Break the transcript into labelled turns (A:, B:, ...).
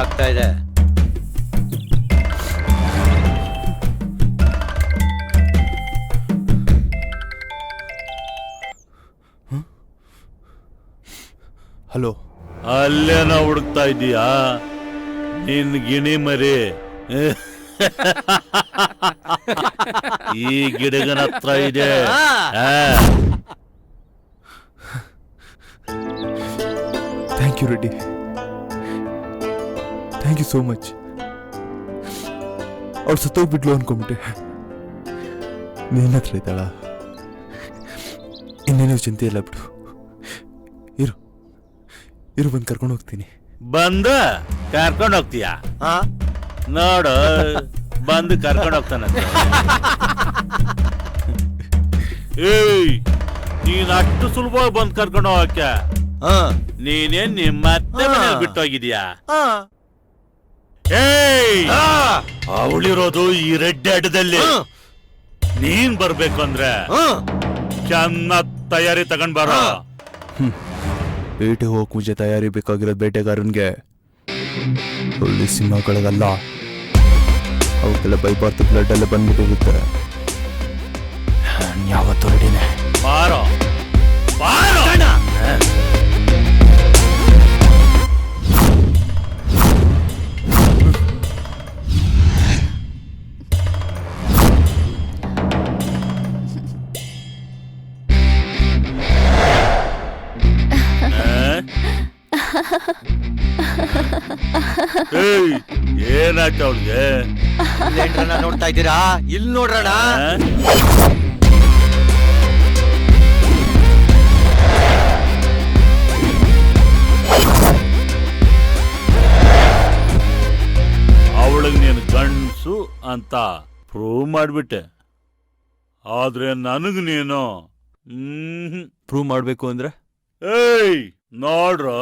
A: ಆಗ್ತಾ ಇದೆ.
B: ಹಲೋ,
C: ಅಲ್ಲೇನ ಹುಡುಕ್ತಾ ಇದೀಯಾ ನಿನ್ ಗಿಣಿ ಮರಿ? ಈ ಗಿಡಗನ ಹತ್ರ ಇದೆ.
B: Thank you Reddy, thank you so much. ಅವ್ರು ಸತ್ತೋಗ್ಬಿಟ್ಲು ಅನ್ಕೊಂಬಿಟ್ಟೆ. ನಿನ್ನ ಹತ್ರ ಇದ್ದಾಳ? ಇನ್ನೇನೋ ಚಿಂತೆ ಇಲ್ಲ ಬಿಡು. ಇರು ಬಂದು ಕರ್ಕೊಂಡು ಹೋಗ್ತೀನಿ.
C: ಬಂದ ಕರ್ಕೊಂಡು ಹೋಗ್ತೀಯ? ನೋಡು, ಬಂದು ಕರ್ಕೊಂಡು ಹೋಗ್ತಾನಂತೆ. ಏಯ್, ನೀನ್ ಅಷ್ಟು ಸುಲಭವಾಗಿ ಬಂದು ಕರ್ಕೊಂಡು ಹೋಗಕ್ಕೆ? ನೀನೇನ್ ನಿಮ್ಮತ್ತೆ ಮನೇಲಿ ಬಿಟ್ಟು ಹೋಗಿದ್ಯಾ? ಏಯ್, ಅವಳಿರೋದು ಈ ರೆಡ್ ಅಡ್ಡದಲ್ಲಿ. ನೀನ್ ಬರ್ಬೇಕು ಅಂದ್ರೆ ಚೆನ್ನಾಗ್ ತಯಾರಿ ತಗೊಂಡ್ ಬರೋ.
B: ಬೇಟೆ ಹೋಗಕ್ ಮುಂಚೆ ತಯಾರಿ ಬೇಕಾಗಿರೋದು ಬೇಟೆಗಾರನ್ಗೆ, ಒಳ್ಳೆ ಸಿಂಹಗಳಿಗಲ್ಲ. ಅವಕ್ಕೆಲ್ಲ ಬೈಬಾರ್ದು ಬ್ಲಡ್ ಎಲ್ಲ ಬಂದ್ಬಿಟ್ಟಿರುತ್ತೆ. ಯಾವತ್ತೂ ರೆಡಿನೇ.
C: ಬಾರೋ ಬಾರೋ. ಏನಾಯ್ತು ಅವಳಿಗೆ?
A: ನೋಡ್ತಾ ಇದ್ದೀರಾ? ಇಲ್ಲಿ ನೋಡ್ರಣ.
C: ಅವಳಿಗೆ ನೀನು ಗಂಡ್ಸು ಅಂತ ಪ್ರೂವ್ ಮಾಡ್ಬಿಟ್ಟೆ. ಆದ್ರೆ ನನಗ್ ನೀನು
B: ಪ್ರೂವ್ ಮಾಡ್ಬೇಕು ಅಂದ್ರೆ?
C: ಏಯ್ ನೋಡ್ರು,